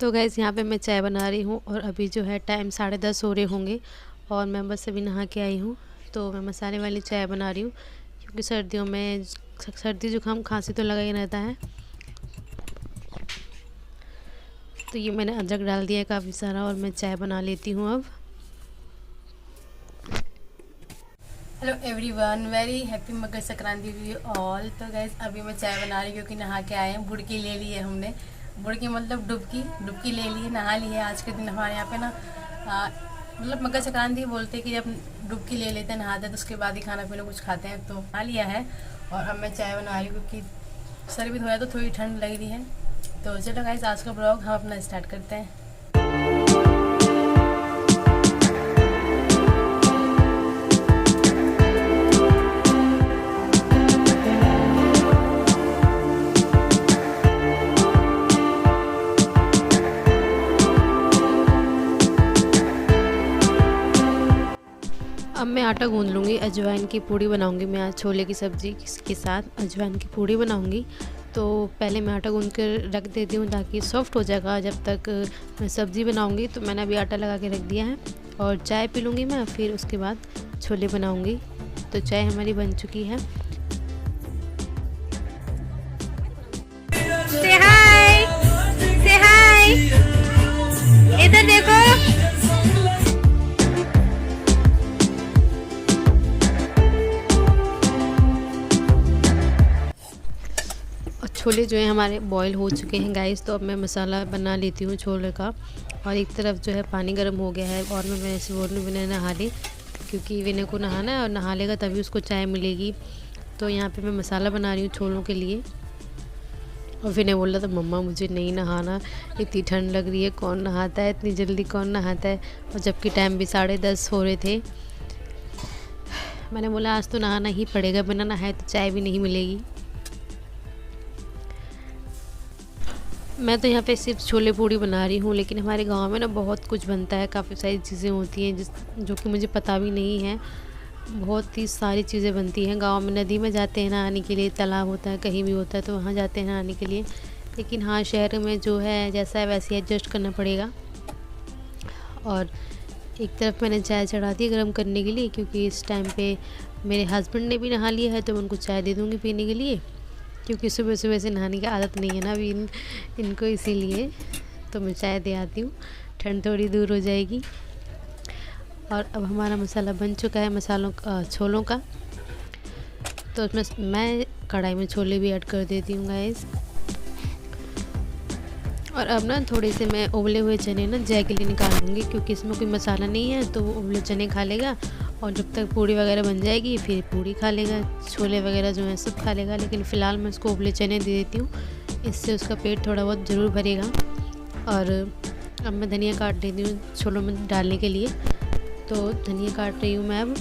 तो गैस यहाँ पे मैं चाय बना रही हूँ और अभी जो है टाइम 10:30 हो रहे होंगे और मैं बस अभी नहा के आई हूँ। तो मैं मसाले वाली चाय बना रही हूँ क्योंकि सर्दियों में सर्दी जुकाम खांसी तो लगा ही रहता है। तो ये मैंने अदरक डाल दिया है काफ़ी सारा और मैं चाय बना लेती हूँ अब। Hello everyone, very happy Makar Sankranti to you all. तो गैस अभी मैं चाय बना रही हूँ क्योंकि नहा के आए हैं। बुड़की ले ली है हमने, बुड़की मतलब डुबकी ले ली है, नहा ली है। आज के दिन हमारे यहाँ पे ना मतलब मकर संक्रांति बोलते हैं कि जब डुबकी ले लेते हैं, नहाते हैं तो उसके बाद ही खाना पीना कुछ खाते हैं। तो नहा लिया है और अब मैं चाय बना रही हूँ क्योंकि सर भी धोया तो थोड़ी ठंड लग रही है। तो चलो गाइस आज का ब्लॉग हम अपना स्टार्ट करते हैं। अब मैं आटा गूंद लूँगी, अजवाइन की पूड़ी बनाऊँगी। मैं आज छोले की सब्ज़ी के साथ अजवाइन की पूड़ी बनाऊँगी। तो पहले मैं आटा गूंद कर रख देती हूँ ताकि सॉफ्ट हो जाएगा जब तक मैं सब्ज़ी बनाऊँगी। तो मैंने अभी आटा लगा के रख दिया है और चाय पी लूँगी मैं, फिर उसके बाद छोले बनाऊँगी। तो चाय हमारी बन चुकी है। Say hi! Say hi! इधर देखो। और छोले जो है हमारे बॉईल हो चुके हैं गाइस। तो अब मैं मसाला बना लेती हूँ छोले का। और एक तरफ जो है पानी गर्म हो गया है और मैं ऐसे बोल रही हूँ विनय नहा ले, क्योंकि विनय को नहाना है और नहा लेगा तभी उसको चाय मिलेगी। तो यहाँ पे मैं मसाला बना रही हूँ छोलों के लिए। और विनय बोल रहा था मम्मा मुझे नहीं नहाना, इतनी ठंड लग रही है, कौन नहाता है इतनी जल्दी, कौन नहाता है। और जबकि टाइम भी 10:30 हो रहे थे। मैंने बोला आज तो नहाना ही पड़ेगा, बिना नहाए तो चाय भी नहीं मिलेगी। मैं तो यहाँ पे सिर्फ छोले पूड़ी बना रही हूँ, लेकिन हमारे गांव में ना बहुत कुछ बनता है, काफ़ी सारी चीज़ें होती हैं जो कि मुझे पता भी नहीं है। बहुत ही सारी चीज़ें बनती हैं गांव में। नदी में जाते हैं नहाने के लिए, तालाब होता है, कहीं भी होता है तो वहाँ जाते हैं नहाने के लिए। लेकिन हाँ, शहर में जो है जैसा है वैसे एडजस्ट करना पड़ेगा। और एक तरफ मैंने चाय चढ़ा दी गर्म करने के लिए, क्योंकि इस टाइम पे मेरे हस्बैंड ने भी नहा लिया है तो मैं उनको चाय दे दूँगी पीने के लिए, क्योंकि सुबह सुबह से नहाने की आदत नहीं है ना अभी इनको, इसीलिए तो मैं चाय दे आती हूँ, ठंड थोड़ी दूर हो जाएगी। और अब हमारा मसाला बन चुका है छोलों का। तो उसमें मैं कढ़ाई में छोले भी ऐड कर देती हूँ गाइस। और अब ना थोड़े से मैं उबले हुए चने ना जय के लिए निकालूंगी, क्योंकि इसमें कोई मसाला नहीं है तो वो उबले चने खा लेगा। और जब तक पूड़ी वगैरह बन जाएगी फिर पूड़ी खा लेगा, छोले वगैरह जो है सब खा लेगा। लेकिन फ़िलहाल मैं उसको उबले चने दे देती हूँ, इससे उसका पेट थोड़ा बहुत ज़रूर भरेगा। और अब मैं धनिया काट देती हूँ छोलों में डालने के लिए। तो धनिया काट रही हूँ मैं अब।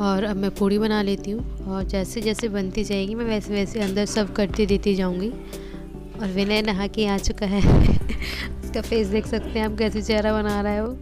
और अब मैं पूड़ी बना लेती हूँ और जैसे जैसे बनती जाएगी मैं वैसे वैसे अंदर सब करती देती जाऊँगी। और विनय नहा के आ चुका है उसका फेस देख सकते हैं आप, कैसे चेहरा बना रहा है वो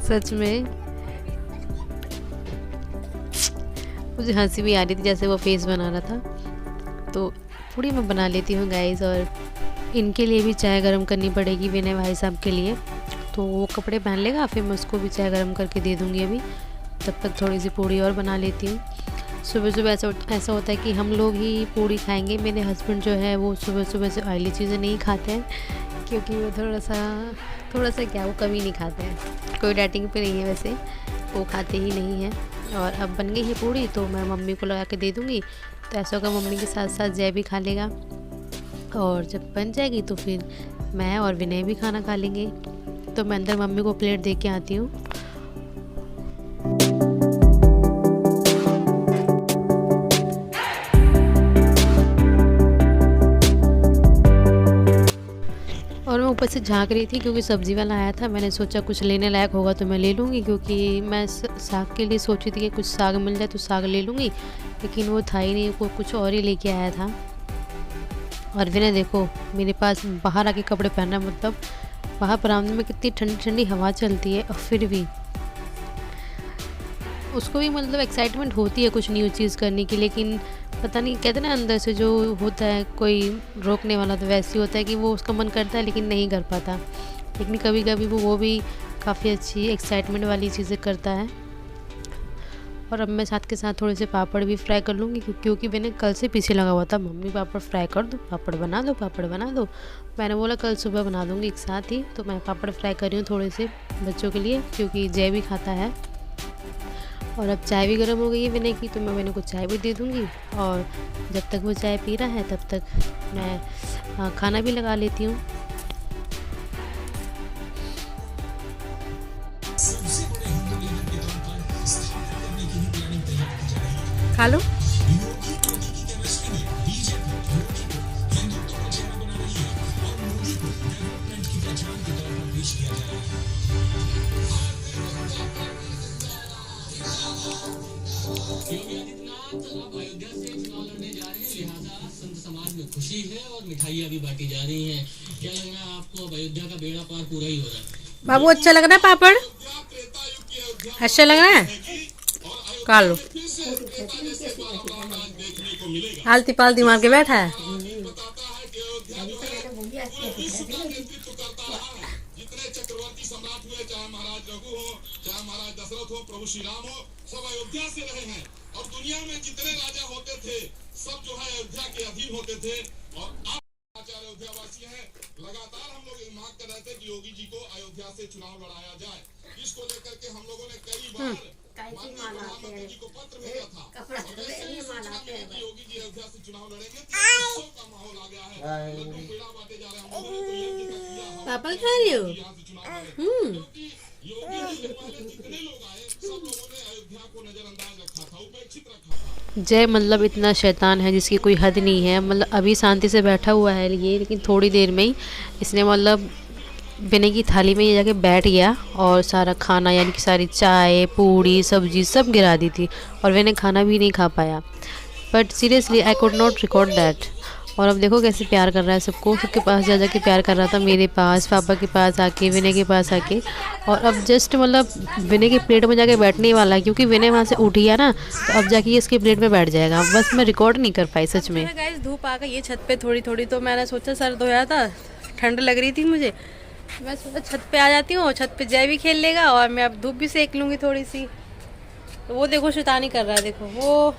सच में मुझे हंसी भी आ रही थी जैसे वो फेस बना रहा था। तो पूड़ी मैं बना लेती हूँ गाइस। और इनके लिए भी चाय गर्म करनी पड़ेगी विनय भाई साहब के लिए। तो वो कपड़े पहन लेगा फिर मैं उसको भी चाय गर्म करके दे दूँगी। अभी तब तक थोड़ी सी पूड़ी और बना लेती हूँ। सुबह सुबह ऐसा होता है कि हम लोग ही पूड़ी खाएंगे। मेरे हस्बैंड जो है वो सुबह सुबह से ऑयली चीज़ें नहीं खाते हैं, क्योंकि वो थोड़ा सा क्या, वो कभी नहीं खाते हैं। कोई डाइटिंग पे नहीं है वैसे, वो खाते ही नहीं हैं। और अब बन गई है पूड़ी तो मैं मम्मी को लगा के दे दूँगी। तो ऐसा होगा मम्मी के साथ साथ जय भी खा लेगा। और जब बन जाएगी तो फिर मैं और विनय भी खाना खा लेंगे। तो मैं अंदर मम्मी को प्लेट दे के आती हूँ। और मैं ऊपर से झांक रही थी क्योंकि सब्ज़ी वाला आया था। मैंने सोचा कुछ लेने लायक होगा तो मैं ले लूँगी, क्योंकि मैं साग के लिए सोची थी कि कुछ साग मिल जाए तो साग ले लूँगी। लेकिन वो था ही नहीं, वो कुछ और ही लेके आया था। और विनय देखो मेरे पास बाहर आके कपड़े पहनना, मतलब बाहर बरामदे में कितनी ठंडी ठंडी हवा चलती है और फिर भी उसको भी मतलब एक्साइटमेंट होती है कुछ न्यू चीज़ करने की, लेकिन पता नहीं कहते ना अंदर से जो होता है कोई रोकने वाला, तो वैसे ही होता है कि वो उसका मन करता है लेकिन नहीं कर पाता। लेकिन कभी कभी वो भी काफ़ी अच्छी एक्साइटमेंट वाली चीज़ें करता है। और अब मैं साथ के साथ थोड़े से पापड़ भी फ्राई कर लूँगी, क्योंकि मैंने कल से पीछे लगा हुआ था, मम्मी पापड़ फ्राई कर दो, पापड़ बना दो, पापड़ बना दो। मैंने बोला कल सुबह बना दूँगी एक साथ ही। तो मैं पापड़ फ्राई कर रही हूँ थोड़े से बच्चों के लिए, क्योंकि जय भी खाता है। और अब चाय भी गर्म हो गई है विनय की, तो मैं विनय को चाय भी दे दूँगी। और जब तक वो चाय पी रहा है तब तक मैं खाना भी लगा लेती हूँ। खा लो। योगी आदित्यनाथ अब अयोध्या से चुनाव लड़ने जा रहे हैं, लिहाजा संत समाज में खुशी है और मिठाइयाँ भी बांटी जा रही हैं। क्या लग रहा है आपको, अब अयोध्या का बेड़ा पार पूरा ही हो रहा है? बाबू अच्छा लग रहा है पापड़? अच्छा लग रहा है? खा लो। आलती पालती मार के बैठा है। जितने चक्रवर्ती सम्राट हुए, चाहे महाराज रघु हो, चाहे महाराज दशरथ हो, प्रभु श्री राम हो, सब अयोध्या से रहे हैं। और दुनिया में जितने राजा होते थे सब जो है अयोध्या के अधीन होते थे। और आप अयोध्या वासी हैं, लगातार हम लोग मांग कर रहे थे कि योगी जी को अयोध्या से चुनाव लड़ाया जाए, जिसको लेकर के हम लोगों ने कई बार प्रधानमंत्री जी को पत्र भेजा था। योगी जी अयोध्या से चुनाव लड़ेंगे तो उत्सव का माहौल आ गया है, लड्डू पेड़ा बांटे जा रहे हैं। हम लोगों ने तो ये भी किया है, पापड़ खा रही हो? यहाँ से चुनाव लड़े, क्योंकि योगी जी के पहले जितने लोग आए सब लोगों ने अयोध्या को नजरअंदाज रखा था, उपेक्षित रखा था। जय मतलब इतना शैतान है जिसकी कोई हद नहीं है। मतलब अभी शांति से बैठा हुआ है ये, लेकिन थोड़ी देर में ही इसने मतलब विनय की थाली में ये जाके बैठ गया और सारा खाना यानी कि सारी चाय पूड़ी सब्जी सब गिरा दी थी, और विनय खाना भी नहीं खा पाया। But seriously I could not record that. और अब देखो कैसे प्यार कर रहा है सबको, सबके पास जा जा के प्यार कर रहा था, मेरे पास, पापा के पास आके, विनय के पास आके। और अब जस्ट मतलब विनय के प्लेट में जाके बैठने ही वाला है, क्योंकि विनय वहाँ से उठ गया ना, तो अब जाके ये इसके प्लेट में बैठ जाएगा। बस मैं रिकॉर्ड नहीं कर पाई सच में। गाइस धूप आ गई ये छत पे थोड़ी थोड़ी, तो मैंने सोचा सर धोया था, ठंड लग रही थी मुझे, मैं सोचा छत पे आ जाती हूँ, छत पे जय भी खेल लेगा और मैं अब धूप भी सेक लूँगी थोड़ी सी। तो वो देखो शैतानी कर रहा है, देखो वो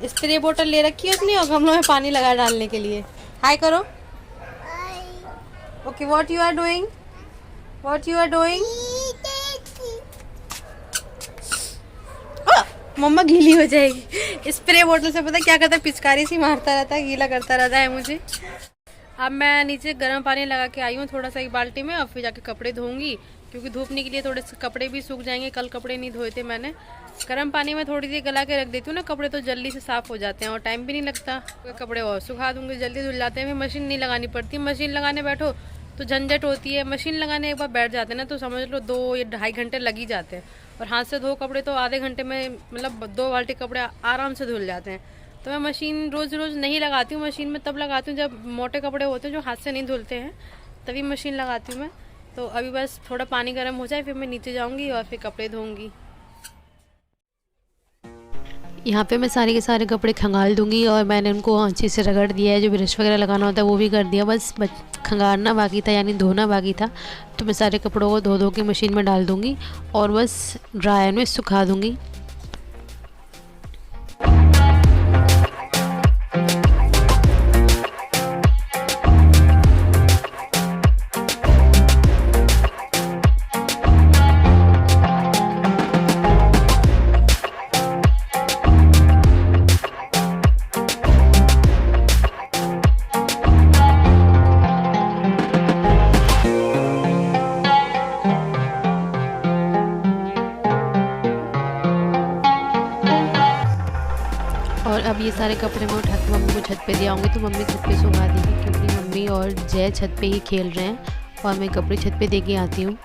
स्प्रे बोतल ले रखी है उसने और गमलों में पानी लगा डालने के लिए। हाय करो। Okay what you are doing, what you are doing. मम्मा गीली हो जाएगी। स्प्रे बोतल से पता क्या करता है, पिचकारी सी मारता रहता है, गीला करता रहता है मुझे। अब मैं नीचे गर्म पानी लगा के आई हूँ थोड़ा सा एक बाल्टी में, और फिर जाके कपड़े धोऊंगी, क्योंकि धूप निकली थोड़े से कपड़े भी सूख जाएंगे। कल कपड़े नहीं धोए थे मैंने। गर्म पानी में थोड़ी देर गला के रख देती हूँ ना, कपड़े तो जल्दी से साफ़ हो जाते हैं और टाइम भी नहीं लगता। कपड़े और सुखा दूँगी, जल्दी धुल जाते हैं, फिर मशीन नहीं लगानी पड़ती। मशीन लगाने बैठो तो झंझट होती है। मशीन लगाने एक बार बैठ जाते हैं ना तो समझ लो 2 या ढाई घंटे लग ही जाते हैं, और हाथ से धो कपड़े तो आधे घंटे में मतलब 2 बाल्टी कपड़े आराम से धुल जाते हैं। तो मैं मशीन रोज़ रोज़ नहीं लगाती हूँ। मशीन में तब लगाती हूँ जब मोटे कपड़े होते हैं जो हाथ से नहीं धुलते हैं, तभी मशीन लगाती हूँ मैं। तो अभी बस थोड़ा पानी गर्म हो जाए फिर मैं नीचे जाऊँगी और फिर कपड़े धोऊँगी। यहाँ पे मैं सारे के सारे कपड़े खंगाल दूँगी, और मैंने उनको अच्छे से रगड़ दिया है। जो ब्रश वगैरह लगाना होता है वो भी कर दिया, बस खंगालना बाकी था यानी धोना बाकी था। तो मैं सारे कपड़ों को धो के मशीन में डाल दूँगी और बस ड्रायर में सुखा दूँगी। और अब ये सारे कपड़े मैं उठा के मम्मी को छत पे दे आऊँगी, तो मम्मी छत पे सुखा देगी, क्योंकि मम्मी और जय छत पे ही खेल रहे हैं और मैं कपड़े छत पे दे के आती हूँ।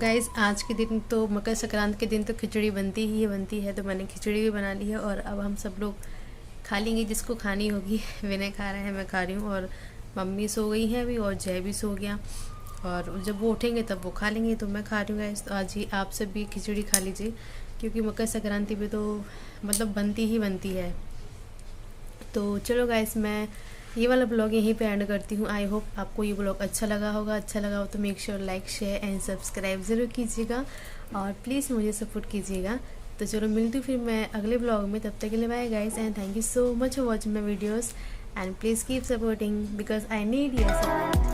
गाइज़ आज के दिन तो मकर संक्रांति के दिन तो खिचड़ी बनती है, तो मैंने खिचड़ी भी बना ली है और अब हम सब लोग खा लेंगे, जिसको खानी होगी। विनय खा रहा है, मैं खा रही हूँ और मम्मी सो गई है अभी और जय भी सो गया, और जब वो उठेंगे तब वो खा लेंगे। तो मैं खा रही हूँ गाइस। तो आज ही आप सब भी खिचड़ी खा लीजिए, क्योंकि मकर संक्रांति पे तो मतलब बनती है। तो चलो गाइस, मैं ये वाला ब्लॉग यहीं पे एंड करती हूँ। आई होप आपको ये ब्लॉग अच्छा लगा होगा। अच्छा लगा हो तो make sure like share and subscribe ज़रूर कीजिएगा और प्लीज़ मुझे सपोर्ट कीजिएगा। तो चलो मिलती हूँ फिर मैं अगले ब्लॉग में, तब तक के लिए bye guys and thank you so much for watching my videos and please keep supporting because I need your support.